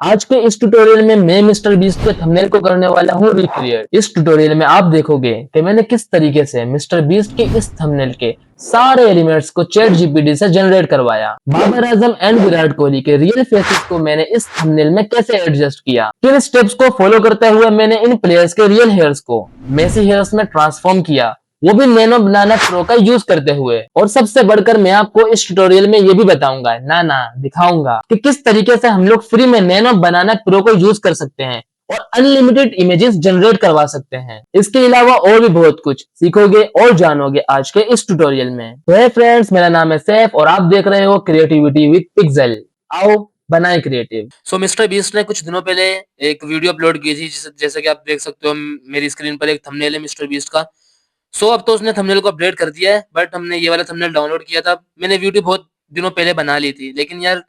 आज के इस ट्यूटोरियल में मैं मिस्टर बीस्ट के थंबनेल को करने वाला हूँ रिक्रिएट। इस ट्यूटोरियल में आप देखोगे कि मैंने किस तरीके से मिस्टर बीस्ट के इस थंबनेल के सारे एलिमेंट्स को चैट जीपीटी से जनरेट करवाया। बाबर आजम एंड विराट कोहली के रियल फेसेस को मैंने इस थंबनेल में कैसे एडजस्ट किया, किन स्टेप्स को फॉलो करते हुए मैंने इन प्लेयर्स के रियल हेयर्स को मेसी हेयर्स में ट्रांसफॉर्म किया, वो भी नैनो बनाना प्रो का यूज करते हुए। और सबसे बढ़कर मैं आपको इस ट्यूटोरियल में ये भी बताऊंगा, ना दिखाऊंगा कि किस तरीके से हम लोग फ्री में नैनो बनाना प्रो को यूज कर सकते हैं और अनलिमिटेड इमेजेस जनरेट करवा सकते हैं। इसके अलावा और भी बहुत कुछ सीखोगे और जानोगे आज के इस ट्यूटोरियल में। तो है फ्रेंड्स, मेरा नाम है सैफ और आप देख रहे हो क्रिएटिविटी विद पिक्सेल। आओ बनाए क्रिएटिव। सो मिस्टर बीस्ट ने कुछ दिनों पहले एक वीडियो अपलोड की थी, जैसे कि आप देख सकते हो मेरी स्क्रीन पर एक थंबनेल है मिस्टर बीस्ट का। अब तो उसने थंबनेल को अपडेट कर दिया है, बट हमने ये वाला थंबनेल डाउनलोड किया था। मैंने वीडियो बहुत दिनों पहले बना ली थी, लेकिन यार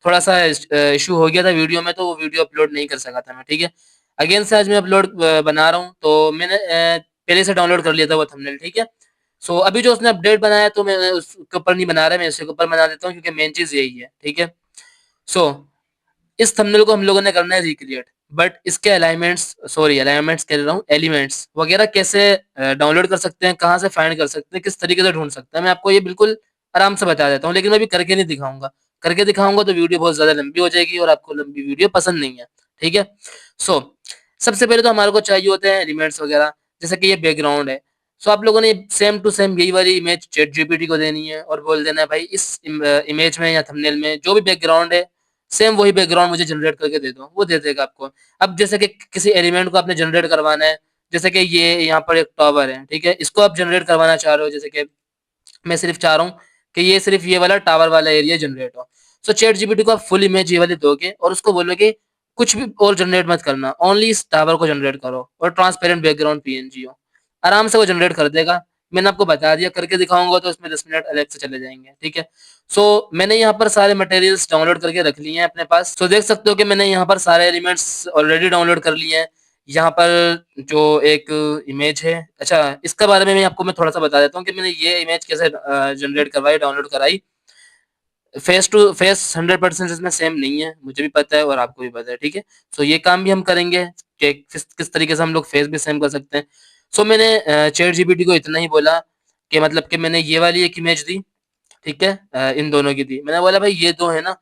थोड़ा सा इशू हो गया था वीडियो में, तो वो वीडियो अपलोड नहीं कर सका था मैं। ठीक है, अगेन से आज मैं अपलोड बना रहा हूँ। तो मैंने पहले से डाउनलोड कर लिया था वो थंबनेल। ठीक है, अभी जो उसने अपडेट बनाया तो मैं उसके ऊपर नहीं बना रहा, मैं इसके ऊपर बना देता हूँ, क्योंकि मेन चीज यही है। ठीक है, सो इस थंबनेल को हम लोगों ने करना है रिक्रिएट, बट इसके अलाइनमेंट्स कह रहा हूँ, एलिमेंट्स वगैरह कैसे डाउनलोड कर सकते हैं, कहाँ से फाइंड कर सकते हैं, किस तरीके से ढूंढ सकते हैं, मैं आपको ये बिल्कुल आराम से बता देता हूँ। लेकिन मैं अभी करके नहीं दिखाऊंगा, करके दिखाऊंगा तो वीडियो बहुत ज्यादा लंबी हो जाएगी और आपको लंबी वीडियो पसंद नहीं है। ठीक है, सो सबसे पहले तो हमारे को चाहिए होते हैं एलिमेंट्स वगैरह, जैसे कि ये बैकग्राउंड है। आप लोगों ने सेम टू सेम यही वाली इमेज चैट जीपीटी को देनी है और बोल देना है भाई इस इमेज में या थंबनेल में जो भी बैकग्राउंड है, सेम वही बैकग्राउंड मुझे जनरेट करके दे दो, वो दे देगा आपको। अब जैसे कि किसी एलिमेंट को आपने जनरेट करवाना है, जैसे कि ये यहाँ पर एक टावर है, ठीक है, इसको आप जनरेट करवाना चाह रहे हो, जैसे कि मैं सिर्फ चाह रहा हूँ कि ये सिर्फ ये वाला टावर वाला एरिया जनरेट हो। चैट जीपीटी को आप फुल इमेज ये वाली दोगे और उसको बोलोगे कुछ भी और जनरेट मत करना, ओनली इस टावर को जनरेट करो और ट्रांसपेरेंट बैकग्राउंड पीएनजी हो। आराम से वो जनरेट कर देगा। मैंने आपको बता दिया, करके दिखाऊंगा तो इसमें 10 मिनट अलग से चले जाएंगे। ठीक है, मैंने यहाँ पर सारे मटेरियल्स डाउनलोड करके रख लिए हैं अपने पास। देख सकते हो कि मैंने यहाँ पर सारे एलिमेंट्स ऑलरेडी डाउनलोड कर लिए हैं। यहाँ पर जो एक इमेज है, अच्छा इसके बारे में मैं थोड़ा सा बता देता हूँ कि मैंने ये इमेज कैसे जनरेट करवाई, डाउनलोड कराई। फेस टू फेस 100% इसमें सेम नहीं है, मुझे भी पता है और आपको भी पता है। ठीक है, ये काम भी हम करेंगे कि किस तरीके से हम लोग फेस भी सेम कर सकते हैं। मैंने चैट जीपीटी को इतना ही बोला कि मतलब कि मैंने ये वाली एक इमेज दी, ठीक है, इन दोनों की दी। मैंने बोला भाई ये दो है ना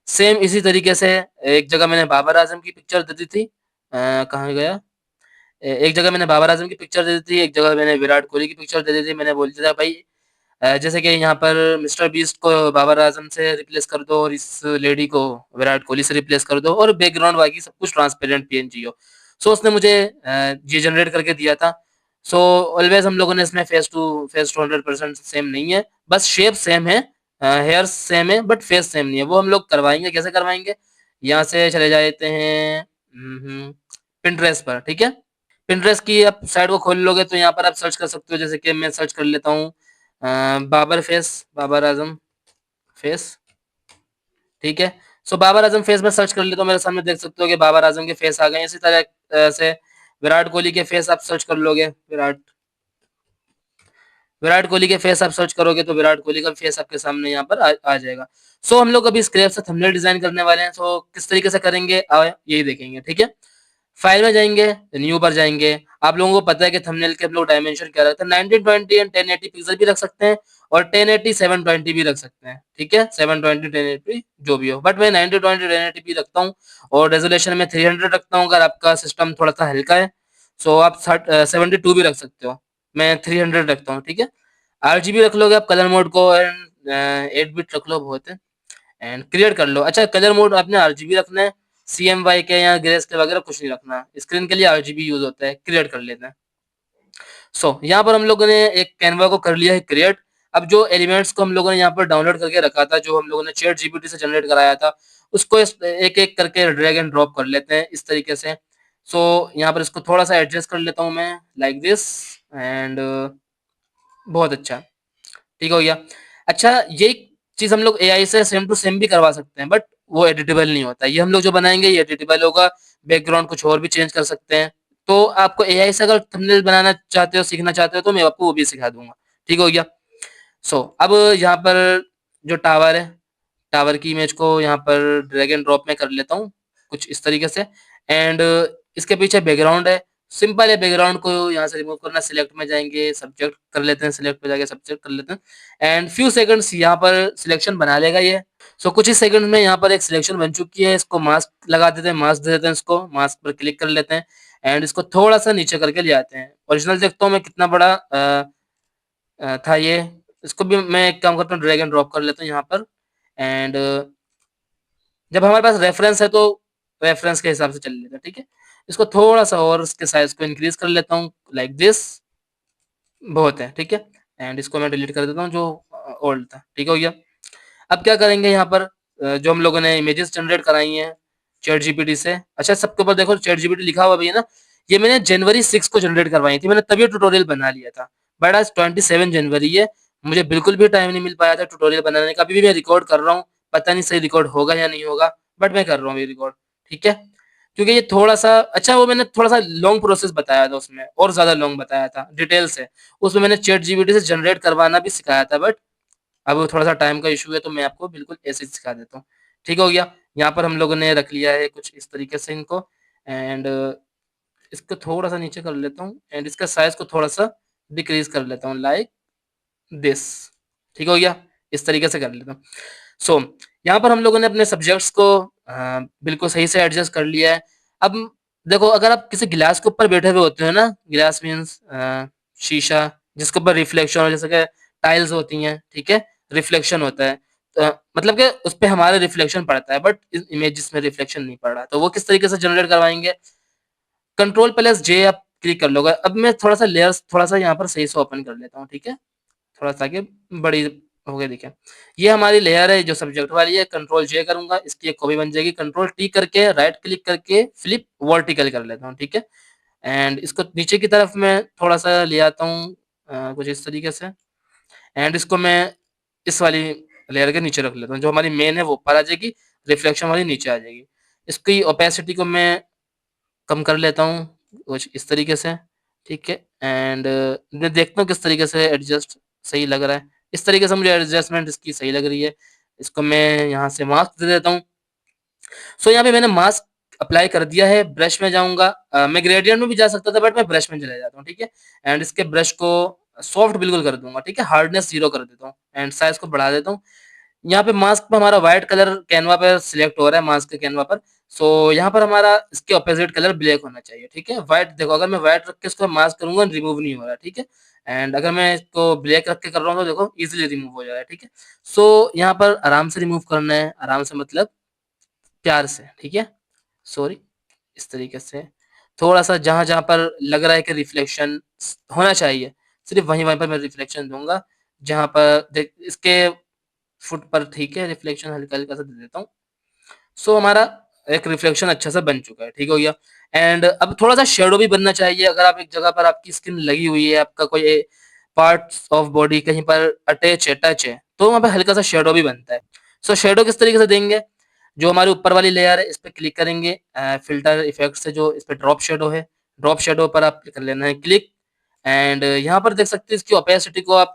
सेम इसी तरीके से। एक जगह मैंने बाबर आजम की पिक्चर दे दी थी, कहाँ गया, एक जगह मैंने बाबर आजम की पिक्चर दे दी थी, एक जगह मैंने विराट कोहली की पिक्चर दे दी थी। मैंने बोल दिया था भाई जैसे कि यहाँ पर मिस्टर बीस्ट को बाबर आजम से रिप्लेस कर दो और इस लेडी को विराट कोहली से रिप्लेस कर दो और बैकग्राउंड बाकी सब कुछ ट्रांसपेरेंट पीएनजी हो। उसने मुझे ये जनरेट करके दिया था। ऑलवेज हम लोगों ने इसमें फेस टू 100% सेम नहीं है, बस शेप सेम है, हेयर सेम है, बट फेस सेम नहीं है। वो हम लोग करवाएंगे, कैसे करवाएंगे, यहाँ से चले जाते हैं पिंटरेस्ट पर। ठीक है, पिंटरेस्ट की आप साइट को खोल लोगे तो यहाँ पर आप सर्च कर सकते हो, जैसे कि मैं सर्च कर लेता हूँ बाबर आजम फेस। ठीक है, बाबर आजम फेस में सर्च कर लेता हूँ, मेरे सामने देख सकते हो कि बाबर आजम के फेस आ गए। इसी तरह से विराट कोहली के फेस आप सर्च कर लोगे, विराट कोहली के फेस आप सर्च करोगे तो विराट कोहली का फेस आपके सामने यहाँ पर आ जाएगा। हम लोग अभी स्क्रैच से थंबनेल डिजाइन करने वाले हैं। किस तरीके से करेंगे यही देखेंगे। ठीक है, फाइल में जाएंगे, न्यू पर जाएंगे। आप लोगों को पता है कि थंबनेल के हम लोग डायमेंशन क्या रखते हैं, 1920 एंड 1080 पिक्सल भी रख सकते हैं और 1080 720 भी रख सकते हैं। ठीक है, 720 1080 जो भी हो, बट मैं 1920 1080 भी रखता हूँ और रेजोल्यूशन में 300 रखता हूँ। अगर आपका सिस्टम थोड़ा सा हल्का है आप 72 भी रख सकते हो, मैं 300 रखता हूँ। ठीक है, RGB रख लोगे आप कलर मोड को, एंड 8 बिट रख लो, बहुत है, एंड क्रिएट कर लो। अच्छा, कलर मोड आपने RGB रखना है, CMY के या ग्रेस के वगैरह कुछ नहीं रखना, स्क्रीन के लिए RGB यूज होता है। क्रिएट कर लेते हैं। यहाँ पर हम लोगों ने एक कैनवा को कर लिया है क्रिएट। अब जो एलिमेंट्स को हम लोगों ने यहाँ पर डाउनलोड करके रखा था, जो हम लोगों ने चैट जीपीटी से जनरेट कराया था, उसको एक एक करके ड्रैग एंड ड्रॉप कर लेते हैं इस तरीके से। यहाँ पर इसको थोड़ा सा एडजस्ट कर लेता हूँ मैं, लाइक दिस, एंड बहुत अच्छा, ठीक हो गया। अच्छा, ये चीज हम लोग एआई से सेम टू सेम भी करवा सकते हैं, बट वो एडिटेबल नहीं होता। ये हम लोग जो बनाएंगे ये एडिटेबल होगा, बैकग्राउंड कुछ और भी चेंज कर सकते हैं। तो आपको एआई से अगर थंबनेल बनाना चाहते हो, सीखना चाहते हो, तो मैं आपको वो भी सिखा दूंगा। ठीक हो गया। अब यहाँ पर जो टावर है, टावर की इमेज को यहाँ पर ड्रैग एंड ड्रॉप में कर लेता हूँ। कुछ इस तरीके से। एंड इसके पीछे बैकग्राउंड है, सिंपल है। बैकग्राउंड को यहाँ से रिमूव करना, सिलेक्ट में जाएंगे, सब्जेक्ट कर लेते हैं, सिलेक्ट पे जाके सब्जेक्ट कर लेते हैं एंड फ्यू सेकंड्स यहाँ पर सिलेक्शन बना लेगा ये। सो कुछ ही सेकंड में यहाँ पर एक सिलेक्शन बन चुकी है। इसको मास्क लगा देते हैं, मास्क दे देते हैं, इसको मास्क पर क्लिक कर लेते हैं एंड इसको थोड़ा सा नीचे करके ले आते हैं। ओरिजिनल देखता हूँ मैं कितना बड़ा था ये। इसको भी मैं एक काम करता हूँ, ड्रैग एंड ड्रॉप कर लेता हूँ यहाँ पर। एंड जब हमारे पास रेफरेंस है तो रेफरेंस के हिसाब से चल लेता है, ठीक है। इसको थोड़ा सा और इसके साइज को इंक्रीज कर लेता हूँ, लाइक दिस। बहुत है, ठीक है। एंड इसको मैं डिलीट कर देता हूँ जो ओल्ड था, ठीक हो गया। अब क्या करेंगे यहाँ पर, जो हम लोगों ने इमेजेस जनरेट कराई हैं चैट जीपीटी से। अच्छा, सबके ऊपर देखो चैट जीपीटी लिखा हुआ भी है ना। ये मैंने जनवरी 6 को जनरेट करवाई थी, मैंने तभी ट्यूटोरियल बना लिया था। बट आज 27 जनवरी है, मुझे बिल्कुल भी टाइम नहीं मिल पाया था ट्यूटोरियल बनाने का। अभी भी मैं रिकॉर्ड कर रहा हूँ, पता नहीं सही रिकॉर्ड होगा या नहीं होगा, बट मैं कर रहा हूँ ये रिकॉर्ड, ठीक है। क्योंकि ये थोड़ा सा अच्छा, वो मैंने थोड़ा सा लॉन्ग प्रोसेस बताया था उसमें, और ज्यादा लॉन्ग बताया था, डिटेल से। उसमें मैंने चैट जीपीटी से जनरेट करवाना भी सिखाया था, बट अब थोड़ा सा टाइम का इशू है, तो मैं आपको बिल्कुल ऐसे ही सिखा देता हूँ। ठीक हो गया। यहाँ पर हम लोगों ने रख लिया है कुछ इस तरीके से इनको। एंड इसको थोड़ा सा नीचे कर लेता हूँ एंड इसका साइज को थोड़ा सा डिक्रीज कर लेता हूँ, लाइक दिस। ठीक हो गया, इस तरीके से कर लेता हूँ। सो यहाँ पर हम लोगों ने अपने सब्जेक्ट्स को बिल्कुल सही से एडजस्ट कर लिया है। अब देखो, अगर आप किसी गिलास के ऊपर बैठे हुए होते हो ना, गिलास मीन्स शीशा, जिसके ऊपर रिफ्लेक्शन हो, जैसे कि टाइल्स होती हैं, ठीक है, रिफ्लेक्शन होता है। तो मतलब कि उस पे हमारा रिफ्लेक्शन पड़ता है, बट इस इमेज में रिफ्लेक्शन नहीं पड़ रहा, तो वो किस तरीके से जनरेट करवाएंगे। कंट्रोल+J आप क्लिक कर लोगे। अब मैं थोड़ा सा लेयर्स थोड़ा सा यहाँ पर सही से ओपन कर लेता हूँ, ठीक है, थोड़ा सा आगे बड़ी हो गई, देखिए। ये हमारी लेयर है जो सब्जेक्ट वाली है। कंट्रोल+J करूंगा, इसकी एक कॉपी बन जाएगी। कंट्रोल+T करके राइट क्लिक करके फ्लिप वर्टिकल कर लेता हूँ, ठीक है। एंड इसको नीचे की तरफ मैं थोड़ा सा ले आता हूँ, कुछ इस तरीके से। एंड इसको मैं इस वाली लेयर के नीचे रख लेता हूँ, जो हमारी मेन है वो ऊपर आ जाएगी, रिफ्लेक्शन वाली नीचे आ जाएगी। इसकी ओपेसिटी को मैं कम कर लेता हूँ कुछ इस तरीके से, ठीक है। एंड मैं देखता हूँ किस तरीके से एडजस्ट सही लग रहा है। इस तरीके से मुझे एडजस्टमेंट इसकी सही लग रही है। इसको मैं यहाँ से मास्क दे देता हूँ। सो यहाँ पे मैंने मास्क अप्लाई कर दिया है। ब्रश में जाऊंगा, मैं ग्रेडियंट में भी जा सकता था, बट मैं ब्रश में चले जाता हूँ, ठीक है। एंड इसके ब्रश को सॉफ्ट बिल्कुल कर दूंगा, ठीक है, हार्डनेस 0 कर देता हूँ एंड साइज को बढ़ा देता हूँ। यहाँ पे मास्क पे हमारा व्हाइट कलर कैनवा पे सिलेक्ट हो रहा है, मास्क के कैनवा पर। सो यहाँ पर हमारा इसके ऑपोजिट कलर ब्लैक होना चाहिए, ठीक है। व्हाइट देखो, अगर मैं व्हाइट रख के इसको मास्क करूंगा, रिमूव नहीं हो रहा, ठीक है। एंड अगर मैं इसको ब्लैक रख के कर रहा हूँ तो देखो इजीली रिमूव हो जा रहा है, ठीक है। सो यहाँ पर आराम से रिमूव करना है, आराम से मतलब प्यार से, ठीक है। सॉरी, इस तरीके से थोड़ा सा जहां जहां पर लग रहा है कि रिफ्लेक्शन होना चाहिए, सिर्फ वहीं वहीं पर मैं रिफ्लेक्शन दूंगा। जहां पर देख इसके फुट पर, ठीक है, रिफ्लेक्शन हल्का हल्का सा दे देता हूँ। सो हमारा एक रिफ्लेक्शन अच्छा सा बन चुका है, ठीक हो गया। एंड अब थोड़ा सा शेडो भी बनना चाहिए। अगर आप एक जगह पर आपकी स्किन लगी हुई है, आपका कोई पार्ट्स ऑफ बॉडी कहीं पर अटैच है, टच है, तो वहां पर हल्का सा शेडो भी बनता है। सो शेडो किस तरीके से देंगे, जो हमारी ऊपर वाली लेयर है इस पे क्लिक करेंगे, फिल्टर इफेक्ट से जो इस पे ड्रॉप शेडो है, ड्रॉप शेडो पर आप कर लेना है क्लिक। एंड यहाँ पर देख सकते हैं इसकी ओपेसिटी को आप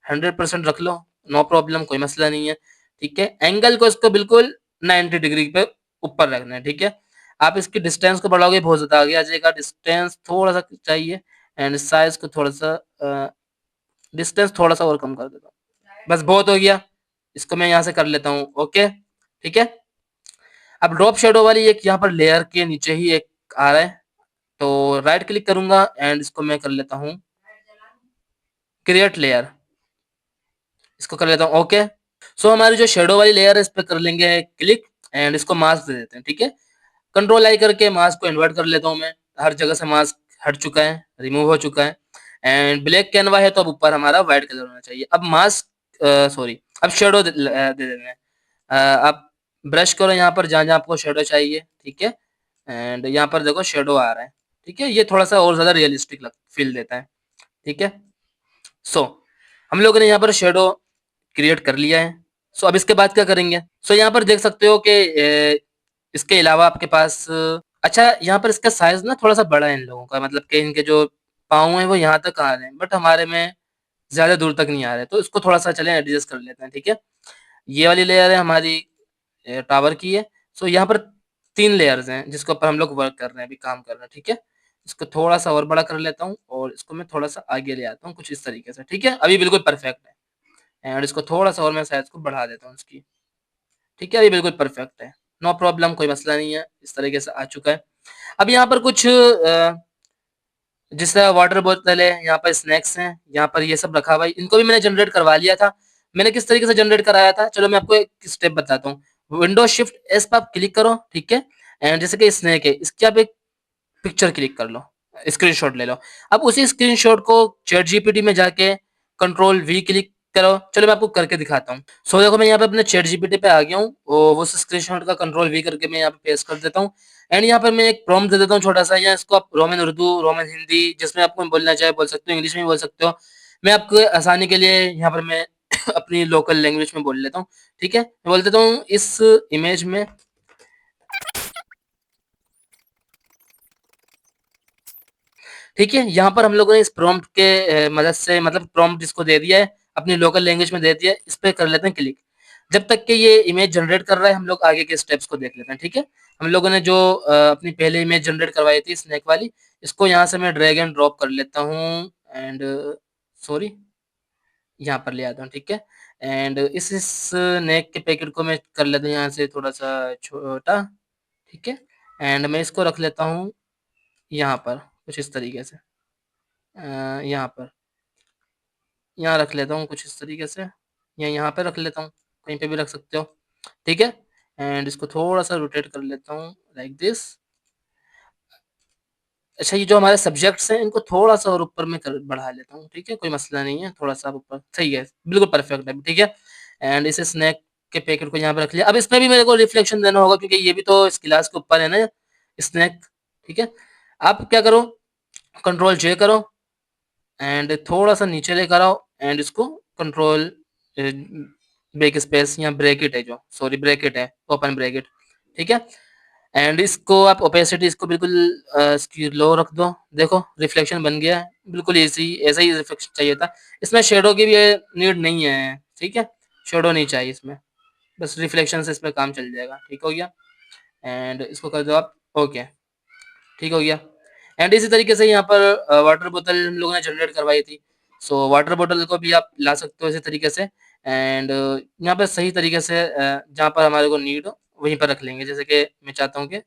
100% रख लो, नो प्रॉब्लम, कोई मसला नहीं है, ठीक है। एंगल को इसको बिल्कुल 90 डिग्री पे ऊपर रखना है, ठीक है। आप इसकी डिस्टेंस को बढ़ाओगे बहुत ज्यादा आगे आ जाएगा, डिस्टेंस थोड़ा सा चाहिए। एंड साइज को थोड़ा सा डिस्टेंस थोड़ा सा और कम कर देता हूँ, बस बहुत हो गया। इसको मैं यहाँ से कर लेता हूँ, ओके, ठीक है। अब ड्रॉप शेडो वाली एक यहाँ पर लेयर के नीचे ही एक आ रहा है, तो राइट क्लिक करूंगा एंड इसको मैं कर लेता हूँ क्रिएट लेयर, इसको कर लेता हूँ, ओके। सो हमारी जो शेडो वाली लेयर है इस पे कर लेंगे क्लिक एंड इसको मास्क दे देते हैं, ठीक है। कंट्रोल+I करके मास्क को इन्वर्ट कर लेता हूँ मैं। हर जगह से मास्क हट चुका है, रिमूव हो चुका है। एंड ब्लैक कैनवा है तो अब ऊपर हमारा व्हाइट कलर होना चाहिए। अब मास्क सॉरी, अब शेडो दे देना है। आप ब्रश करो यहाँ पर जहाँ जहाँ आपको शेडो चाहिए, ठीक है। एंड यहाँ पर देखो शेडो आ रहा है, ठीक है। ये थोड़ा सा और ज्यादा रियलिस्टिक फील देता है, ठीक है। सो हम लोगों ने यहाँ पर शेडो क्रिएट कर लिया है। सो अब इसके बाद क्या करेंगे, सो यहाँ पर देख सकते हो कि इसके अलावा आपके पास अच्छा, यहाँ पर इसका साइज ना थोड़ा सा बड़ा है इन लोगों का, मतलब कि इनके जो पाँव हैं वो यहाँ तक आ रहे हैं, बट हमारे में ज्यादा दूर तक नहीं आ रहे, तो इसको थोड़ा सा चले एडजस्ट कर लेते हैं, ठीक है। ये वाली लेयर है हमारी टावर की है। सो यहाँ पर 3 लेयर्स हैं जिसके ऊपर हम लोग वर्क कर रहे हैं, अभी काम कर रहे हैं, ठीक है? इसको थोड़ा-सा और बड़ा कर लेता हूँ और इसको मैं थोड़ा-सा आगे ले आता हूँ कुछ इस तरीके से, ठीक है? अभी बिल्कुल परफेक्ट है एंड इसको थोड़ा-सा और मैं साइज़ को बढ़ा देता हूँ इसकी, ठीक है? अभी बिल्कुल परफेक्ट है, नो प्रॉब्लम, कोई मसला नहीं है, इस तरीके से आ चुका है। अब यहाँ पर कुछ जिस तरह वाटर बोतल है, यहाँ पर स्नैक्स हैं, यहाँ पर ये सब रखा हुआ है, इनको भी मैंने जनरेट करवा लिया था। मैंने किस तरीके से जनरेट कराया था, चलो मैं आपको एक स्टेप बताता हूँ। विंडोज़ शिफ्ट एस पे आप क्लिक करो, ठीक है? एंड जैसे कि स्नैक है, इसकी आप एक पिक्चर क्लिक कर लो, स्क्रीनशॉट ले लो। अब उसी स्क्रीनशॉट को चैट जीपीटी में जाके कंट्रोल वी क्लिक करो। चलो मैं आपको करके दिखाता हूँ। सो देखो मैं यहाँ पे अपने चैट जीपीटी पे आ गया हूँ और उस स्क्रीनशॉट का कंट्रोल वी करके मैं यहाँ पे पेस्ट कर देता हूँ एंड यहाँ पर मैं एक प्रॉम्प्ट दे देता हूँ छोटा-सा, या इसको आप रोमन उर्दू, रोमन हिंदी जिसमें आपको बोलना चाहे बोल सकते हो, इंग्लिश में भी बोल सकते हो। मैं आपको आसानी के लिए यहाँ पर मैं अपनी लोकल लैंग्वेज में बोल लेता हूँ, ठीक है? मैं बोल देता हूँ इस इमेज में, ठीक है? यहाँ पर हम लोगों ने इस प्रॉम्प्ट के मदद से मतलब प्रॉम्प्ट जिसको दे दिया है, अपनी लोकल लैंग्वेज में दे दिया है, इस पे कर लेते हैं क्लिक। जब तक कि ये इमेज जनरेट कर रहा है, हम लोग आगे के स्टेप्स को देख लेते हैं, ठीक है? हम लोगों ने जो अपनी पहले इमेज जनरेट करवाई थी स्नैक वाली, इसको यहाँ से मैं ड्रैग एंड ड्रॉप कर लेता हूँ एंड सॉरी यहाँ पर ले आता हूँ, ठीक है? एंड इस स्नैक के पैकेट को मैं कर लेता हूँ यहाँ से थोड़ा-सा छोटा, ठीक है? एंड मैं इसको रख लेता हूँ यहाँ पर, कुछ इस तरीके से। यहाँ पर, यहाँ रख लेता हूँ कुछ इस तरीके से, या यहाँ पे रख लेता हूँ, कहीं पे भी रख सकते हो, ठीक है? एंड इसको थोड़ा-सा रोटेट कर लेता हूँ लाइक दिस। अच्छा, ये जो हमारे सब्जेक्ट्स हैं इनको थोड़ा-सा और ऊपर में कर बढ़ा लेता हूँ, ठीक है? कोई मसला नहीं है, थोड़ा-सा ऊपर सही है, बिल्कुल परफेक्ट है, ठीक है? एंड इस स्नैक के पैकेट को यहाँ पे रख लिया। अब इसमें भी मेरे को रिफ्लेक्शन देना होगा क्योंकि ये भी तो इस गिलास के ऊपर है ना स्नैक, ठीक है? आप क्या करो, कंट्रोल जे करो एंड थोड़ा-सा नीचे लेकर आओ एंड इसको कंट्रोल बैक स्पेस या ब्रैकेट है जो सॉरी ब्रैकेट है, ओपन ब्रैकेट, ठीक है? एंड इसको आप ओपेसिटी इसको बिल्कुल इसकी लो रख दो। देखो रिफ्लेक्शन बन गया है, बिल्कुल ऐसे ही रिफ्लेक्शन चाहिए था। इसमें शैडो की भी नीड नहीं है, ठीक है? शैडो नहीं चाहिए इसमें, बस रिफ्लेक्शन से इसमें काम चल जाएगा, ठीक हो गया? एंड इसको कर दो आप ओके, ठीक हो गया। एंड इसी तरीके से यहाँ पर वाटर बोतल हम लोगों ने जनरेट करवाई थी। सो वाटर बोतल को भी आप ला सकते हो इसी तरीके से एंड यहाँ पे सही तरीके से जहाँ पर हमारे को नीड हो वहीं पर रख लेंगे। जैसे कि मैं चाहता हूँ कि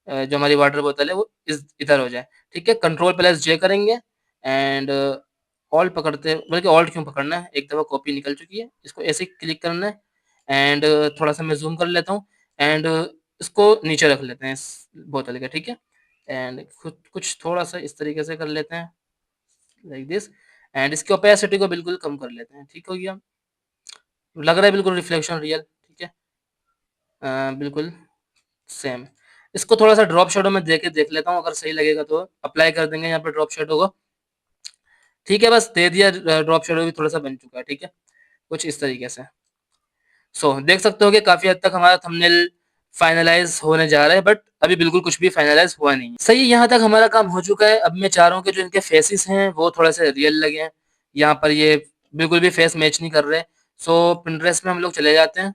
जो हमारी वाटर बोतल है वो इस इधर हो जाए, ठीक है? कंट्रोल प्लस जे करेंगे एंड ऑल्ट पकड़ते बल्कि ऑल्ट क्यों पकड़ना है, एक दफ़ा कॉपी निकल चुकी है, इसको ऐसे ही क्लिक करना है एंड थोड़ा-सा मैं ज़ूम कर लेता हूँ एंड इसको नीचे रख लेते हैं इस बोतल के, ठीक है? एंड खुद कुछ थोड़ा-सा इस तरीके से कर लेते हैं, लाइक दिस एंड इसकी ओपेसिटी को बिल्कुल कम कर लेते हैं, ठीक हो गया? लग रहा है बिल्कुल रिफ्लेक्शन रियल, ठीक है? बिल्कुल सेम। इसको थोड़ा-सा ड्रॉप शैडो में दे के देख लेता हूँ, अगर सही लगेगा तो अप्लाई कर देंगे यहाँ पे ड्रॉप शैडो को, ठीक है? बस दे दिया ड्रॉप शैडो भी थोड़ा-सा बन चुका है, ठीक है? कुछ इस तरीके से। सो देख सकते हो कि काफ़ी हद तक हमारा थंबनेल फाइनलाइज़ होने जा रहा है बट अभी बिल्कुल कुछ भी फाइनलाइज़ हुआ नहीं है। सही है, यहाँ तक हमारा काम हो चुका है। अब मैं चाह रहा हूँ कि जो इनके फेसेस हैं वो थोड़े-से रियल लगें। यहाँ पर ये बिल्कुल भी फेस मैच नहीं कर रहे। सो पिंटरेस्ट में हम लोग चले जाते हैं।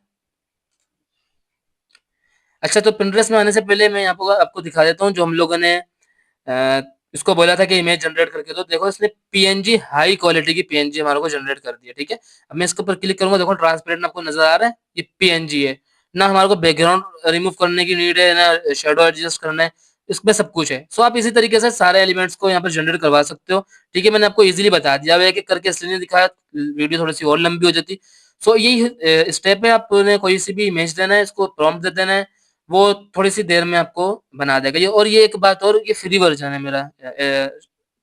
अच्छा, तो पिंटरेस्ट में आने से पहले मैं यहाँ पे आपको दिखा देता हूँ जो हम लोगों ने अ, इसको बोला था कि इमेज जनरेट करके दो। देखो इसने पीएनजी हाई क्वालिटी की पीएनजी हमारे को जनरेट कर दी है, ठीक है? अब मैं इसके ऊपर क्लिक करूँगा, देखो ट्रांसपेरेंट आपको नज़र आ रहा है? ये पीएनजी है। ना हमारे को बैकग्राउंड रिमूव करने की नीड है, ना शैडो एडजस्ट करना है, इसमें सब कुछ है। सो आप इसी तरीके से सारे एलिमेंट्स को यहाँ पर जनरेट करवा सकते हो, ठीक है? मैंने आपको ईज़िली बता दिया, अब एक-एक करके इसलिए नहीं दिखाया, वीडियो थोड़ी-सी और लंबी हो जाती। सो यही स्टेप है, आपने कोई सी भी इमेज देना है, इसको प्रॉम्प्ट दे देना है, वो थोड़ी-सी देर में आपको बना देगा ये। और ये एक बात और, ये फ्री वर्ज़न है मेरा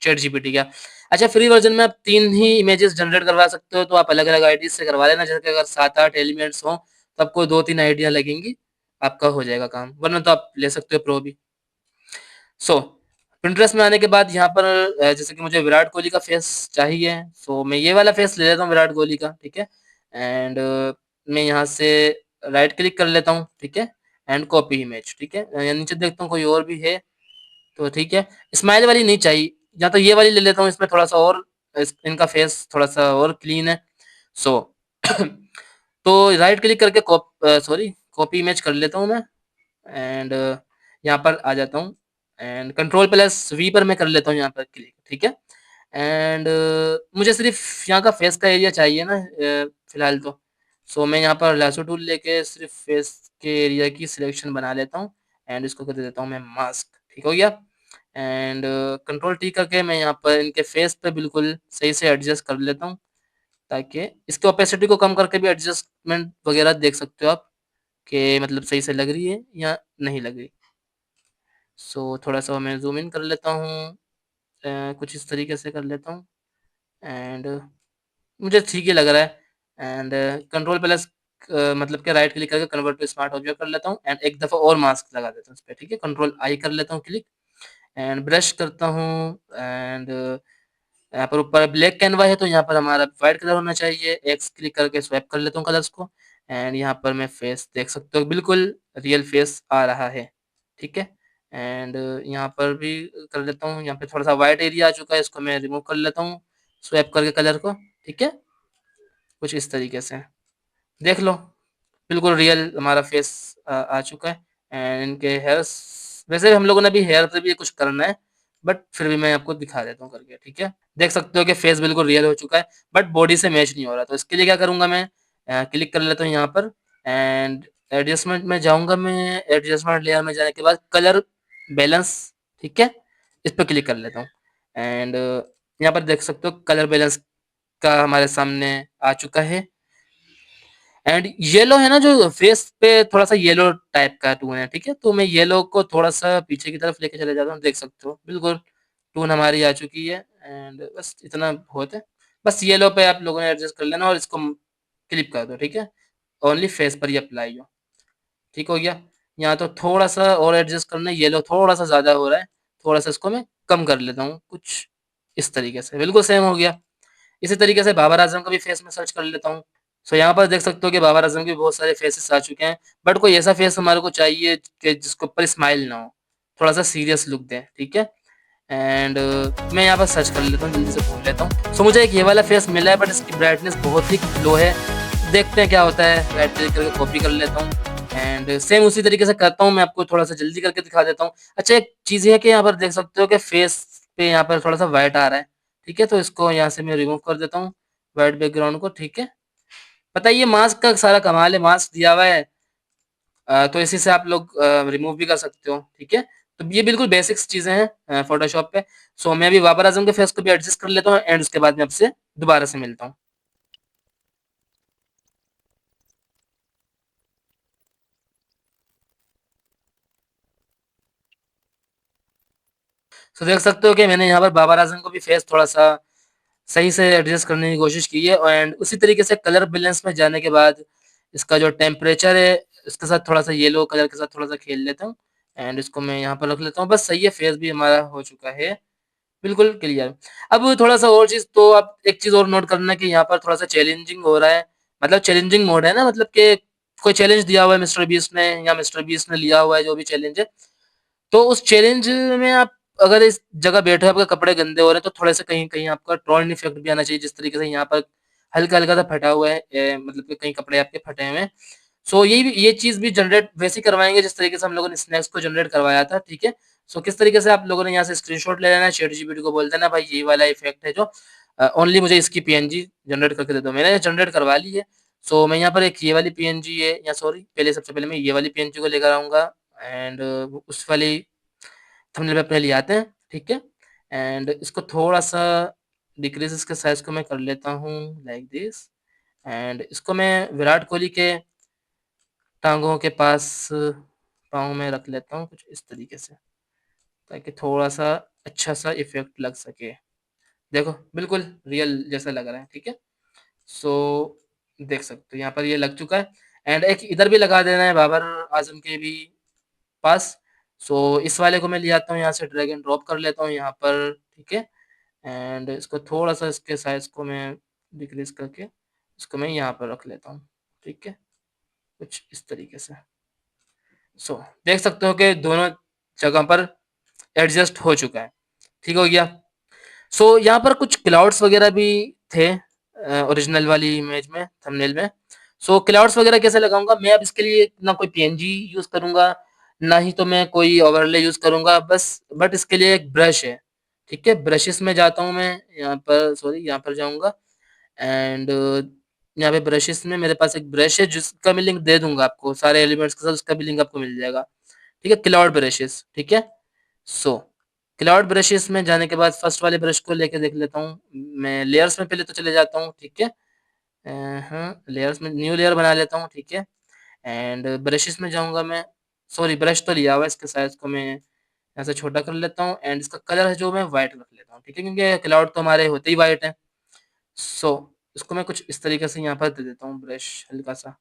चैट जीपीटी का। अच्छा, फ्री वर्ज़न में आप 3 ही इमेजेस जनरेट करवा सकते हो, तो आप अलग-अलग आईडीज़ से करवा लेना। जैसे कि अगर 7-8 एलिमेंट्स हों, तो आपको 2-3 आईडियाँ लगेंगी, आपका हो जाएगा काम। वरना तो आप ले सकते हो प्रो भी। सो पिंटरेस्ट में आने के बाद यहाँ पर जैसे कि मुझे विराट कोहली का फेस चाहिए, सो मैं ये वाला फेस ले लेता हूँ विराट कोहली का, ठीक है? एंड मैं यहाँ से राइट क्लिक कर लेता हूँ, ठीक है? एंड कॉपी इमेज, ठीक है? नीचे देखता हूँ कोई और भी है, तो ठीक है। स्माइल वाली नहीं चाहिए, या तो ये वाली ले लेता हूँ, इसमें थोड़ा-सा और इनका फेस थोड़ा-सा और क्लीन है। सो तो राइट क्लिक करके सॉरी कॉपी इमेज कर लेता हूँ मैं एंड यहाँ पर आ जाता हूँ एंड कंट्रोल प्लस वी पर मैं कर लेता हूँ यहाँ पर क्लिक, ठीक है। एंड मुझे सिर्फ यहाँ का फेस का एरिया चाहिए ना फिलहाल तो। सो मैं यहाँ पर लासो टूल लेके सिर्फ फेस के एरिया की सिलेक्शन बना लेता हूँ एंड इसको कर देता हूँ मैं मास्क, ठीक हो गया। एंड कंट्रोल टी करके मैं यहाँ पर इनके फेस पे बिल्कुल सही से एडजस्ट कर लेता हूँ, ताकि इसके ओपेसिटी को कम करके भी एडजस्टमेंट वगैरह देख सकते हो आप कि मतलब सही से लग रही है या नहीं लग रही। सो थोड़ा सा मैं ज़ूम इन कर लेता हूँ, कुछ इस तरीके से कर लेता हूँ एंड मुझे ठीक ही लग रहा है। एंड कंट्रोल प्लस मतलब कि राइट क्लिक करके कन्वर्ट टू स्मार्ट ऑब्जेक्ट कर लेता हूँ एंड एक दफ़ा और मास्क लगा देता हूँ इस पे, ठीक है। कंट्रोल आई कर लेता हूँ क्लिक एंड ब्रश करता हूँ एंड यहाँ पर ऊपर ब्लैक कैनवा है तो यहाँ पर हमारा व्हाइट कलर होना चाहिए। एक्स क्लिक करके स्वैप कर लेता हूँ कलर्स को एंड यहाँ पर मैं फेस देख सकते हो बिल्कुल रियल फेस आ रहा है, ठीक है। एंड यहाँ पर भी कर लेता हूँ, यहाँ पे थोड़ा सा व्हाइट एरिया आ चुका है, इसको मैं रिमूव कर लेता हूँ स्वैप करके कलर को, ठीक है। कुछ इस तरीके से देख लो, बिल्कुल रियल हमारा फेस आ चुका है। एंड इनके हेयर्स, वैसे हम लोगों ने भी हेयर पे भी कुछ करना है, बट फिर भी मैं आपको दिखा देता हूँ करके, ठीक है। देख सकते हो कि फेस बिल्कुल रियल हो चुका है, बट बॉडी से मैच नहीं हो रहा। तो इसके लिए क्या करूँगा मैं, क्लिक कर लेता हूँ यहाँ पर एंड एडजस्टमेंट में जाऊँगा मैं। एडजस्टमेंट लेयर में जाने के बाद कलर बैलेंस, ठीक है, इस पे क्लिक कर लेता हूँ एंड यहाँ पर देख सकते हो कलर बैलेंस का हमारे सामने आ चुका है। एंड येलो है ना जो फेस पे थोड़ा सा येलो टाइप का टून है, ठीक है। तो मैं येलो को थोड़ा सा पीछे की तरफ लेके चले जाता हूँ, देख सकते हो बिल्कुल टून हमारी आ चुकी है एंड बस इतना बहुत है। बस येलो पे आप लोगों ने एडजस्ट कर लेना और इसको क्लिप कर दो, ठीक है। ओनली फेस पर ही अप्लाई हो, ठीक हो गया। यहाँ तो थोड़ा सा और एडजस्ट करना है, येलो थोड़ा सा ज़्यादा हो रहा है, थोड़ा सा इसको मैं कम कर लेता हूँ कुछ इस तरीके से, बिल्कुल सेम हो गया। इसी तरीके से बाबर आजम का भी फेस में सर्च कर लेता हूँ। सो यहाँ पर देख सकते हो कि बाबर आजम के बहुत सारे फेसेस आ चुके हैं, बट कोई ऐसा फेस हमारे को चाहिए कि जिसके ऊपर स्माइल ना हो, थोड़ा सा सीरियस लुक दे, ठीक है। एंड मैं यहाँ पर सर्च कर लेता हूँ, जल्दी से ढूंढ लेता हूँ। सो मुझे एक ये वाला फेस मिला है, बट इसकी ब्राइटनेस बहुत ही लो है। देखते हैं क्या होता है, राइट क्लिक करके कॉपी कर लेता हूँ एंड सेम उसी तरीके से करता हूँ। मैं आपको थोड़ा सा जल्दी करके दिखा देता हूँ। अच्छा, एक चीज़ ये है कि यहाँ पर देख सकते हो कि फेस पे यहाँ पर थोड़ा सा व्हाइट आ रहा है, ठीक है। तो इसको यहाँ से मैं रिमूव कर देता हूँ व्हाइट बैकग्राउंड को, ठीक है। पता है ये मास्क का सारा कमाल है, मास्क दिया हुआ है तो इसी से आप लोग रिमूव भी कर सकते हो, ठीक है। तो ये बिल्कुल बेसिक्स चीज़ें हैं फोटोशॉप पे। सो मैं अभी बाबर आजम के फेस को भी एडजस्ट कर लेता हूँ एंड उसके बाद मैं आपसे दोबारा से मिलता हूँ। सो देख सकते हो कि मैंने यहाँ पर बाबर आजम को भी फेस थोड़ा सा सही से एडजस्ट करने की कोशिश की है एंड उसी तरीके से कलर बैलेंस में जाने के बाद इसका जो टेम्परेचर है इसके साथ थोड़ा सा येलो कलर के साथ थोड़ा सा खेल लेता हूँ एंड इसको मैं यहाँ पर रख लेता हूँ। बस सही है, फेस भी हमारा हो चुका है बिल्कुल क्लियर। अब थोड़ा सा और चीज़, तो आप एक चीज़ और नोट करना कि यहाँ पर थोड़ा सा चैलेंजिंग हो रहा है, मतलब चैलेंजिंग मोड है ना, मतलब कि कोई चैलेंज दिया हुआ है मिस्टर बीस्ट ने या मिस्टर बीस्ट ने लिया हुआ है जो भी चैलेंज है। तो उस चैलेंज में आप अगर इस जगह बैठे हो, आपके कपड़े गंदे हो रहे हैं, तो थोड़े से कहीं कहीं आपका ट्रोन इफेक्ट भी आना चाहिए। जिस तरीके से यहाँ पर हल्का हल्का सा फटा हुआ है, मतलब कि कहीं कपड़े आपके फटे हुए हैं। सो ये चीज़ भी जनरेट वैसे ही करवाएंगे जिस तरीके से हम लोगों ने स्नैक्स को जनरेट करवाया था, ठीक है। सो किस तरीके से आप लोगों ने यहाँ से स्क्रीनशॉट ले लेना है, चैट जीपीटी को बोल देना भाई ये वाला इफेक्ट है जो ओनली मुझे इसकी पीएनजी जनरेट करके दे दो। मैंने जनरेट करवा ली है। सो मैं यहाँ पर एक ये वाली पीएनजी है, या सॉरी पहले सबसे पहले मैं ये वाली पीएनजी को लेकर आऊँगा एंड उस वाली थंबनेल पे अपने लिए आते हैं, ठीक है। एंड इसको थोड़ा सा डिक्रीज इसके साइज को मैं कर लेता हूँ लाइक दिस एंड इसको मैं विराट कोहली के टांगों के पास पाँव में रख लेता हूँ कुछ इस तरीके से, ताकि थोड़ा सा अच्छा सा इफेक्ट लग सके। देखो बिल्कुल रियल जैसा लग रहा है, ठीक है। सो देख सकते हो यहाँ पर ये लग चुका है एंड एक इधर भी लगा देना है बाबर आजम के भी पास। सो इस वाले को मैं ले आता हूँ, यहाँ से ड्रैग एंड ड्रॉप कर लेता हूँ यहाँ पर, ठीक है। एंड इसको थोड़ा सा इसके साइज को मैं डिक्रीज करके इसको मैं यहाँ पर रख लेता हूँ, ठीक है। कुछ इस तरीके से। सो देख सकते हो कि दोनों जगह पर एडजस्ट हो चुका है, ठीक हो गया। सो यहाँ पर कुछ क्लाउड्स वगैरह भी थे ओरिजिनल वाली इमेज में, थंबनेल में। सो क्लाउड्स वगैरह कैसे लगाऊंगा मैं, अब इसके लिए ना कोई पीएनजी यूज करूंगा ना ही तो मैं कोई ओवरले यूज़ करूँगा बस, बट इसके लिए एक ब्रश है, ठीक है? ब्रशेज़ में जाता हूँ मैं, यहाँ पर सॉरी यहाँ पर जाऊँगा एंड यहाँ पे ब्रशेज़ में मेरे पास एक ब्रश है जिसका मैं लिंक दे दूँगा आपको, सारे एलिमेंट्स के साथ उसका भी लिंक आपको मिल जाएगा, ठीक है? क्लाउड ब्रशेज़, ठीक है? सो क्लाउड ब्रशेज़ में जाने के बाद फर्स्ट वाले ब्रश को लेके देख लेता हूँ। मैं लेयर्स में पहले तो चले जाता हूँ, ठीक है? हाँ, लेयर्स में न्यू लेयर बना लेता हूँ, ठीक है? एंड ब्रशेज़ में जाऊँगा मैं, सॉरी ब्रश तो लिया हुआ है, इसके साइज़ को मैं यहाँ से छोटा कर लेता हूँ एंड इसका कलर है जो मैं व्हाइट रख लेता हूँ, ठीक है? क्योंकि क्लाउड तो हमारे होते ही व्हाइट हैं। सो इसको मैं कुछ इस तरीके से यहाँ पर दे देता हूँ ब्रश हल्का-सा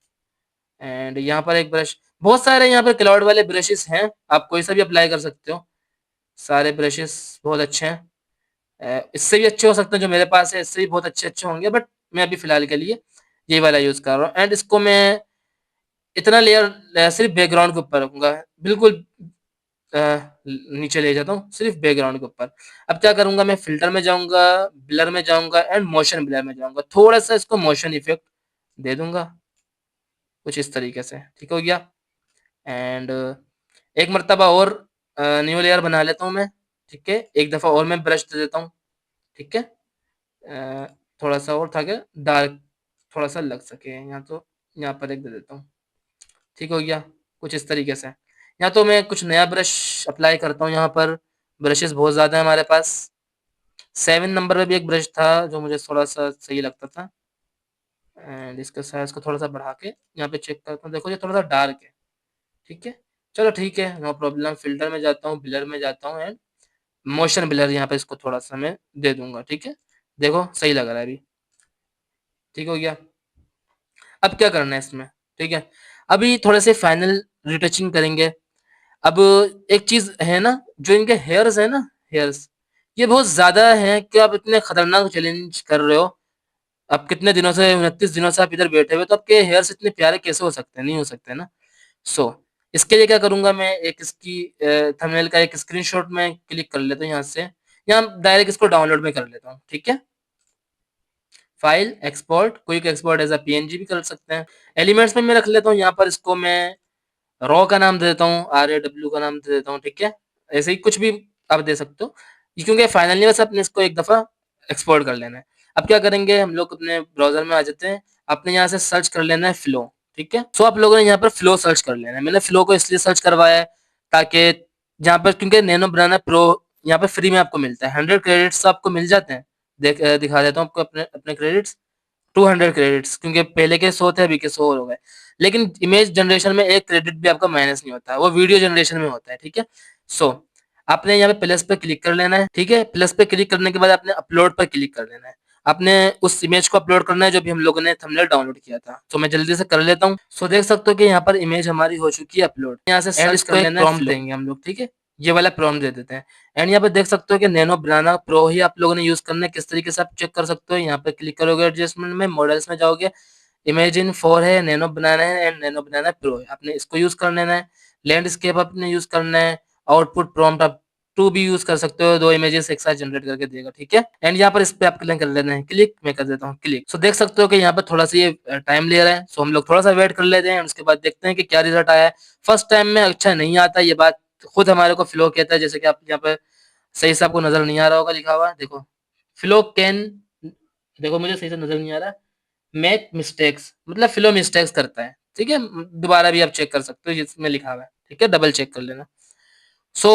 एंड यहाँ पर एक ब्रश, बहुत सारे यहाँ पे क्लाउड वाले ब्रशेज़ हैं, आप कोई सा भी अप्लाई कर सकते हो। सारे ब्रशेज़ बहुत अच्छे हैं। इससे भी अच्छे हो सकते हैं जो मेरे पास है, इससे भी बहुत अच्छे-अच्छे होंगे बट मैं अभी फ़िलहाल के लिए यही वाला यूज़ कर रहा हूँ एंड इसको मैं इतना लेयर सिर्फ़ बैकग्राउंड के ऊपर रखूँगा, बिल्कुल अ, नीचे ले जाता हूँ, सिर्फ़ बैकग्राउंड के ऊपर। अब क्या करूँगा मैं फ़िल्टर में जाऊँगा, ब्लर में जाऊँगा एंड मोशन ब्लर में जाऊँगा। थोड़ा-सा इसको मोशन इफ़ेक्ट दे दूँगा, कुछ इस तरीके से, ठीक हो गया? एंड एक मर्तबा और न्यू लेयर बना लेता हूँ मैं, ठीक है? एक दफ़ा और मैं ब्रश दे देता हूँ, ठीक है? अ, थोड़ा-सा और ताकि डार्क थोड़ा-सा लग सके, यहाँ पर एक दे देता हूँ, ठीक हो गया? कुछ इस तरीके से। या तो मैं कुछ नया ब्रश अप्लाई करता हूँ यहाँ पर, ब्रशेज़ बहुत ज़्यादा हैं हमारे पास। 7 नंबर में भी एक ब्रश था जो मुझे थोड़ा-सा सही लगता था एंड इसका साइज़ को थोड़ा-सा बढ़ा के यहाँ पे चेक करता हूँ, देखो ये थोड़ा-सा डार्क है, ठीक है? चलो ठीक है, नो प्रॉब्लम फ़िल्टर में जाता हूँ, ब्लर में जाता हूँ एंड मोशन ब्लर यहाँ पे इसको थोड़ा-सा मैं दे दूँगा, ठीक है? देखो सही लग रहा है अभी, ठीक हो गया? अब क्या करना है इसमें, ठीक है? अभी थोड़े से फाइनल रिटचिंग करेंगे। अब एक चीज़ है ना, जो इनके हेयर्स हैं ना, हेयर्स, ये बहुत ज़्यादा हैं कि आप इतने खतरनाक चैलेंज कर रहे हो। आप कितने दिनों से 29 दिनों से आप इधर बैठे हुए, तो आपके हेयर्स इतने प्यारे कैसे हो सकते हैं? नहीं हो सकते ना। सो इसके लिए क्या करूँगा मैं, एक इसकी थंबनेल का एक स्क्रीनशॉट मैं क्लिक कर लेता हूँ यहाँ से, या डायरेक्ट इसको डाउनलोड में कर लेता हूँ, ठीक है? File export, quick export as a PNG भी कर सकते हैं। एलिमेंट्स में मैं रख लेता हूँ, यहाँ पर इसको मैं रॉ का नाम दे देता हूँ, RAW का नाम दे देता हूँ, ठीक है? ऐसे ही कुछ भी आप दे सकते हो। ये क्योंकि फाइनली बस आपने इसको एक दफ़ा एक्सपोर्ट कर लेना है। अब क्या करेंगे, हम लोग अपने ब्राउज़र में आ जाते हैं। आपने यहाँ से सर्च कर लेना है फ्लो, ठीक है? सो आप लोगों ने यहाँ पर फ्लो सर्च कर लेना है। मैंने फ्लो को इसलिए सर्च करवाया है ताकि जहाँ पर, क्योंकि नैनो बनाना प्रो यहाँ पे फ्री में आपको मिलता है। 100 क्रेडिट्स आपको मिल जाते हैं। दिखा देता हूँ आपको अपने अपने क्रेडिट्स। 200 क्रेडिट्स, क्योंकि पहले के 100 थे, अभी के 100 और हो गए। लेकिन इमेज जनरेशन में 1 क्रेडिट भी आपका माइनस नहीं होता है, वो वीडियो जनरेशन में होता है, ठीक है? सो आपने यहाँ पे प्लस पे क्लिक कर लेना है, ठीक है? प्लस पे क्लिक करने के बाद आपने अपलोड पर क्लिक कर लेना है। आपने उस इमेज को अपलोड करना है जो भी हम लोगों ने थंबनेल डाउनलोड किया था। तो मैं जल्दी से कर लेता हूँ। सो देख सकते हो कि यहाँ पर इमेज हमारी हो चुकी है अपलोड। यहाँ से सर्च कर लेना है, प्रॉम्प्ट देंगे हम लोग, ठीक है? ये वाला प्रॉम्प्ट दे देते हैं एंड यहाँ पे देख सकते हो कि नैनो बनाना प्रो ही आप लोगों ने यूज़ करना है। किस तरीके से आप चेक कर सकते हो, यहाँ पे क्लिक करोगे, एडजस्टमेंट में मॉडल्स में जाओगे, इमेजिन 4 है, नैनो बनाना है एंड नैनो बनाना प्रो है। आपने इसको यूज़ कर लेना है। लैंडस्केप आपने यूज़ करना है। आउटपुट प्रॉम्प्ट आप 2 भी यूज़ कर सकते हो, 2 इमेजेस एक साथ जनरेट करके देगा, ठीक है? एंड यहाँ पर इस पे आप क्लिक कर लेना है, क्लिक, मैं कर देता हूँ क्लिक। सो देख सकते हो कि यहाँ पर थोड़ा-सा ये टाइम ले रहा है। सो हम लोग थोड़ा-सा वेट कर लेते हैं, उसके बाद देखते हैं कि क्या रिज़ल्ट आया है। फर्स्ट टाइम में अच्छा नहीं आता, ये बात खुद हमारे को फ्लो कहता है, जैसे कि आप यहाँ पे सही से आपको नज़र नहीं आ रहा होगा लिखा हुआ, देखो। फ्लो कैन, देखो मुझे सही से नज़र नहीं आ रहा। मेक मिस्टेक्स मतलब फ्लो मिस्टेक्स करता है, ठीक है? दोबारा भी आप चेक कर सकते हो जिसमें लिखा हुआ है, ठीक है? डबल चेक कर लेना। सो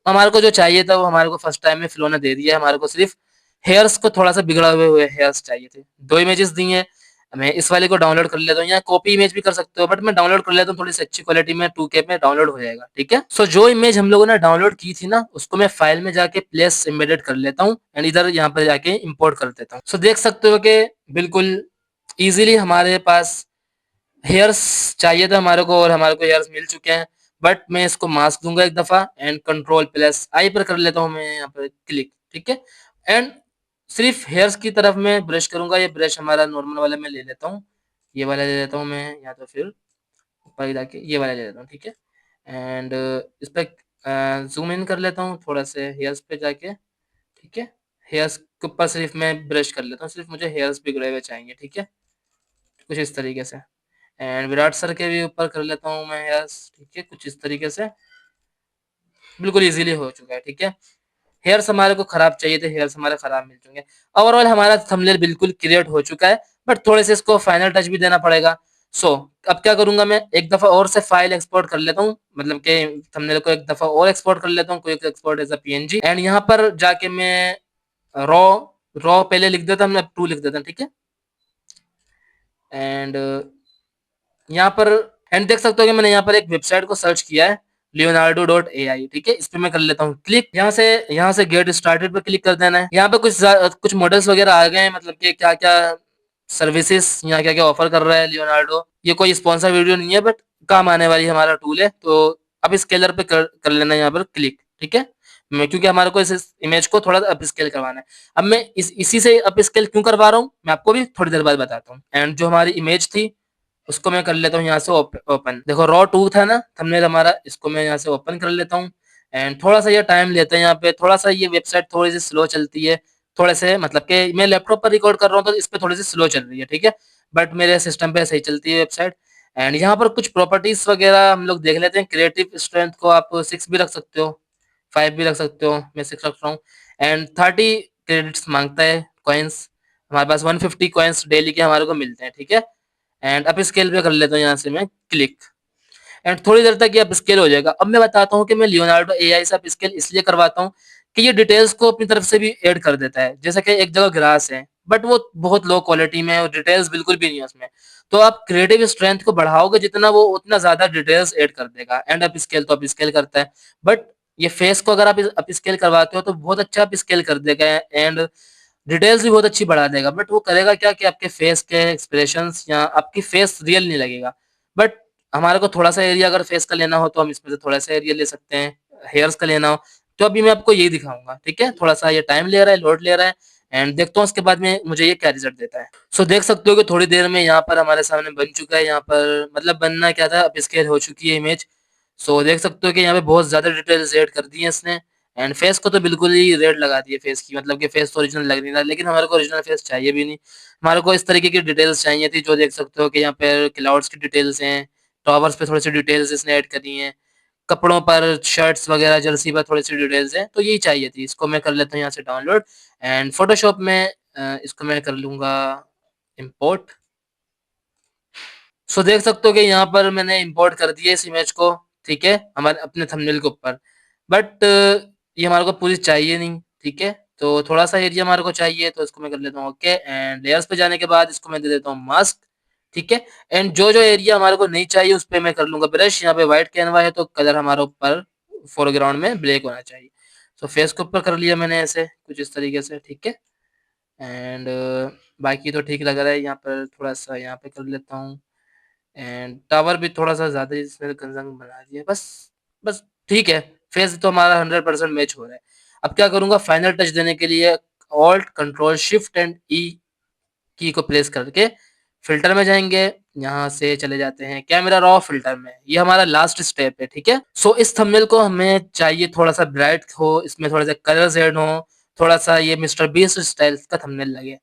हमारे को जो चाहिए था वो हमारे को फर्स्ट टाइम में फ्लो ने दे दिया है। हमारे को सिर्फ हेयर्स को थोड़ा-सा बिगड़ा हुए हेयर्स चाहिए थे। 2 इमेजेस दी हैं। मैं इस वाले को डाउनलोड कर लेता हूँ, या कॉपी इमेज भी कर सकते हो, बट मैं डाउनलोड कर लेता हूँ थोड़ी-सी अच्छी क्वालिटी में, 2K में डाउनलोड हो जाएगा, ठीक है? सो जो इमेज हम लोगों ने डाउनलोड की थी ना, उसको मैं फाइल में जाके प्लेस एम्बेडेड कर लेता हूँ एंड इधर यहाँ पर जाके इम्पोर्ट कर देता हूँ। सो देख सकते हो कि बिल्कुल ईज़िली हमारे पास हेयर्स चाहिए था हमारे को और हमारे को हेयर्स मिल चुके हैं। बट मैं इसको मास्क दूँगा एक दफ़ा एंड कंट्रोल प्लस आई पर कर लेता हूँ मैं यहाँ पर क्लिक, ठीक है? एंड सिर्फ़ हेयर्स की तरफ मैं ब्रश करूँगा, ये ब्रश हमारा नॉर्मल वाला मैं ले लेता हूँ। ये वाला ले लेता हूँ मैं, या तो फिर ऊपर जाके ये वाला ले लेता हूँ, ठीक है? एंड इस पे ज़ूम इन कर लेता हूँ थोड़ा से हेयर्स पे जाके, ठीक है? हेयर्स के ऊपर सिर्फ़ मैं ब्रश कर लेता हूँ, सिर्फ़ मुझे हेयर्स बिगड़े हुए चाहिए, ठीक है? कुछ इस तरीके से। एंड विराट सर के भी ऊपर कर लेता हूँ मैं, यस, ठीक है, कुछ इस तरीके से। बिल्कुल इजीली हो चुका है, ठीक है। हेयर्स हमारे को खराब चाहिए थे, हेयर्स हमारे खराब मिल चुके हैं। ओवरऑल हमारा थंबनेल बिल्कुल क्रिएट हो चुका है, बट थोड़े से इसको फाइनल टच भी देना पड़ेगा। सो अब क्या करूंगा, मैं एक दफा और से फाइल एक्सपोर्ट कर लेता हूँ, मतलब कि थंबनेल को एक दफा और एक्सपोर्ट कर लेता हूँ, quick export as a PNG. And यहाँ पर जाके मैं रॉ रॉ पहले लिख देता हूँ, मैं 2 लिख देता हूँ, ठीक है। एंड यहाँ पर एंड देख सकते हो कि मैंने यहाँ पर एक वेबसाइट को सर्च किया है, leonardo.ai, ठीक है। इस पे मैं कर लेता हूँ क्लिक। यहाँ से गेट स्टार्टेड पे क्लिक कर देना है। यहाँ पे कुछ मॉडल्स वगैरह आ गए हैं, मतलब कि क्या क्या सर्विसेज यहाँ क्या क्या ऑफर कर रहा है लियोनार्डो। ये कोई स्पॉन्सर वीडियो नहीं है, बट काम आने वाली हमारा टूल है। तो अब स्केलर पे कर लेना है यहाँ पर क्लिक, ठीक है। मैं क्योंकि हमारे को इस इमेज को थोड़ा अप स्केल करवाना है। अब मैं इसी से अप स्केल क्यों करवा रहा हूँ, मैं आपको भी थोड़ी देर बाद बताता हूँ। एंड जो हमारी इमेज थी उसको मैं कर लेता हूँ यहाँ से ओपन। देखो रॉ 2 था ना थंबनेल हमारा, इसको मैं यहाँ से ओपन कर लेता हूँ। एंड थोड़ा सा ये टाइम लेता है, यहाँ पे थोड़ा सा ये वेबसाइट थोड़ी सी स्लो चलती है, थोड़े से, मतलब कि मैं लैपटॉप पर रिकॉर्ड कर रहा हूँ तो इस पे थोड़ी सी स्लो चल रही है, ठीक है। बट मेरे सिस्टम पे सही चलती है वेबसाइट। एंड यहाँ पर कुछ प्रॉपर्टीज वगैरह हम लोग देख लेते हैं। क्रिएटिव स्ट्रेंथ को आप 6 भी रख सकते हो, 5 भी रख सकते हो, मैं 6 रख रहा हूँ। एंड 30 क्रेडिट्स मांगता है कॉइन्स। हमारे पास 150 कॉइन्स डेली के हमारे को मिलते हैं, ठीक है। एंड अप स्केल पे कर लेता हूँ यहाँ से मैं क्लिक। एंड थोड़ी देर तक ये अप स्केल हो जाएगा। अब मैं बताता हूँ कि मैं लियोनार्डो एआई से अप स्केल इसलिए करवाता हूँ कि ये डिटेल्स को अपनी तरफ से भी ऐड कर देता है। जैसे कि एक जगह ग्रास है, बट वो बहुत लो क्वालिटी में है और डिटेल्स बिल्कुल भी नहीं है उसमें। तो आप क्रिएटिव स्ट्रेंथ को बढ़ाओगे जितना, वो उतना ज्यादा डिटेल्स ऐड कर देगा। एंड अप स्केल तो अप स्केल करता है, बट ये फेस को अगर आप अप स्केल करवाते हो तो बहुत अच्छा अप स्केल कर देगा। एंड डिटेल्स भी बहुत अच्छी बढ़ा देगा। बट वो करेगा क्या कि आपके फेस के एक्सप्रेशंस या आपकी फेस रियल नहीं लगेगा। बट हमारे को थोड़ा सा एरिया अगर फेस का लेना हो तो हम इसमें से थोड़ा सा एरिया ले सकते हैं। हेयर्स का लेना हो तो अभी मैं आपको यही दिखाऊंगा, ठीक है। थोड़ा सा ये टाइम ले रहा है, लोड ले रहा है। एंड देखता हूँ उसके बाद में मुझे ये क्या रिजल्ट देता है। सो देख सकते हो कि थोड़ी देर में यहाँ पर हमारे सामने बन चुका है। यहाँ पर मतलब बनना क्या था, अब स्केल हो चुकी है इमेज। सो देख सकते हो कि यहाँ पे बहुत ज्यादा डिटेल्स ऐड कर दी है इसने। एंड फेस को तो बिल्कुल ही रेड लगा दी है फेस की, मतलब कि फेस तो ओरिजिनल लग नहीं रहा, लेकिन हमारे को ओरिजिनल फेस चाहिए भी नहीं। हमारे को इस तरीके की डिटेल्स चाहिए थी, जो देख सकते हो कि यहाँ पे क्लाउड्स की डिटेल्स हैं, टॉवर्स पे थोड़ी सी डिटेल्स इसने ऐड करी हैं, कपड़ों पर, शर्ट्स वगैरह, जर्सी पर थोड़ी सी डिटेल्स हैं। तो यही चाहिए थी। इसको मैं कर लेता हूँ यहाँ से डाउनलोड। एंड फोटोशॉप में इसको मैं कर लूंगा इम्पोर्ट। सो देख सकते हो कि यहाँ पर मैंने इंपोर्ट कर दिया इस इमेज को, ठीक है, हमारे अपने थंबनेल के ऊपर। बट ये हमारे को पूरी चाहिए नहीं, ठीक है। तो थोड़ा सा एरिया हमारे को चाहिए, तो इसको मैं कर लेता हूँ ओके। एंड लेयर्स पे जाने के बाद इसको मैं दे देता हूँ मास्क, ठीक है। एंड जो जो एरिया हमारे को नहीं चाहिए उस पर मैं कर लूंगा ब्रश। यहाँ पे व्हाइट कैनवा है तो कलर हमारे ऊपर फोरग्राउंड में ब्लैक होना चाहिए। तो फेस के ऊपर कर लिया मैंने ऐसे कुछ इस तरीके से, ठीक है। एंड बाकी तो ठीक लग रहा है। यहाँ पर थोड़ा सा यहाँ पे कर लेता हूँ। एंड टावर भी थोड़ा-सा ज़्यादा ही इसने कंजंग बना दिया है। बस बस ठीक है, फेस तो हमारा 100% मैच हो रहा है। अब क्या करूँगा, फाइनल टच देने के लिए ऑल्ट, कंट्रोल, शिफ्ट एंड ई की को प्रेस करके फ़िल्टर में जाएँगे। यहाँ से चले जाते हैं कैमेरा रॉ फ़िल्टर में। ये हमारा लास्ट स्टेप है, ठीक है? सो इस थंबनेल को हमें चाहिए थोड़ा-सा ब्राइट हो, इसमें थोड़े-से कलर्स ऐड हों, थोड़ा-सा ये मिस्टर बीस्ट स्टाइल का थंबनेल लगे।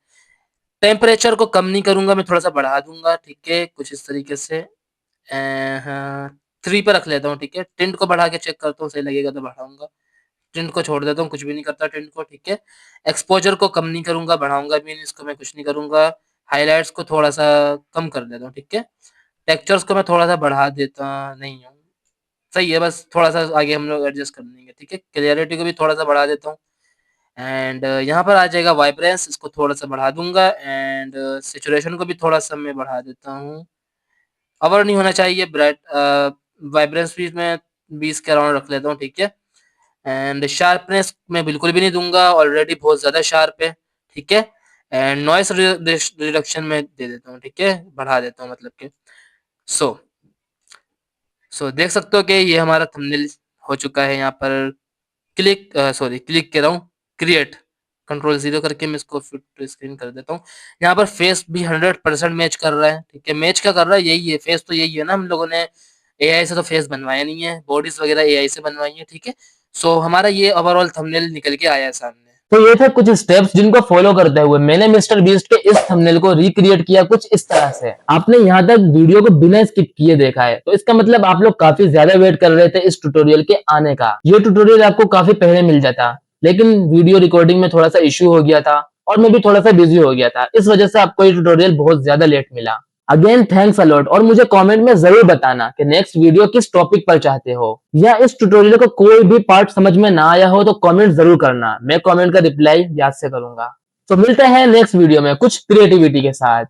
टेम्परेचर को कम नहीं करूँगा, मैं थोड़ा-सा बढ़ा दूँगा, ठीक है? कुछ इस तरीके से। हाँ, 3 पे रख लेता हूँ, ठीक है। टिंट को बढ़ा के चेक करता हूँ, सही लगेगा तो बढ़ाऊँगा। टिंट को छोड़ देता हूँ, कुछ भी नहीं करता टिंट को, ठीक है। एक्सपोज़र को कम नहीं करूँगा, बढ़ाऊँगा भी नहीं, इसको मैं कुछ नहीं करूँगा। हाइलाइट्स को थोड़ा-सा कम कर देता हूँ, ठीक है। टेक्सचर्स को मैं थोड़ा-सा बढ़ा देता नहीं हूँ, सही है, बस थोड़ा-सा आगे हम लोग एडजस्ट कर लेंगे, ठीक है। क्लियरिटी को भी थोड़ा-सा बढ़ा देता हूँ। एंड यहाँ पर आ जाएगा वाइब्रेंस, इसको थोड़ा-सा बढ़ा दूँगा। एंड सैचुरेशन को भी थोड़ा-सा मैं बढ़ा देता हूँ। ओवर नहीं होना चाहिए। वाइब्रेंस भी मैं 20 के अराउंड रख लेता हूँ, ठीक है। एंड शार्पनेस मैं बिल्कुल भी नहीं दूंगा, ऑलरेडी बहुत ज़्यादा शार्प है, ठीक है। एंड नॉइस रिडक्शन में दे देता हूँ, ठीक है, बढ़ा देता हूँ मतलब कि। सो सो देख सकते हो कि ये हमारा थंबनेल हो चुका है। यहाँ पर क्लिक कह रहा हूँ, क्रिएट, कंट्रोल 0 करके मैं इसको फिट टू स्क्रीन कर देता हूँ। यहाँ पर फेस भी 100% मैच कर रहा है, ठीक है। मैच क्या कर रहा है, यही है, फेस तो यही है ना। हम लोगों ने एआई से तो फेस बनवाया नहीं है, बॉडीज वगैरह एआई से बनवाई है, ठीक है। सो हमारा ये ओवरऑल थंबनेल निकल के आया है सामने। तो ये थे कुछ स्टेप्स जिनको फॉलो करते हुए मैंने मिस्टर बीस्ट के इस थंबनेल को रिक्रिएट किया कुछ इस तरह से। आपने यहाँ तक वीडियो को बिना स्किप किए देखा है, तो इसका मतलब आप लोग काफी ज्यादा वेट कर रहे थे इस ट्यूटोरियल के आने का। ये ट्यूटोरियल आपको काफी पहले मिल जाता, लेकिन वीडियो रिकॉर्डिंग में थोड़ा सा इश्यू हो गया था और मैं भी थोड़ा सा बिजी हो गया था, इस वजह से आपको ये ट्यूटोरियल बहुत ज्यादा लेट मिला। अगेन थैंक्स अलॉट, और मुझे कमेंट में जरूर बताना कि नेक्स्ट वीडियो किस टॉपिक पर चाहते हो, या इस ट्यूटोरियल का कोई भी पार्ट समझ में ना आया हो तो कमेंट जरूर करना, मैं कमेंट का रिप्लाई याद से करूंगा। तो मिलते हैं नेक्स्ट वीडियो में कुछ क्रिएटिविटी के साथ।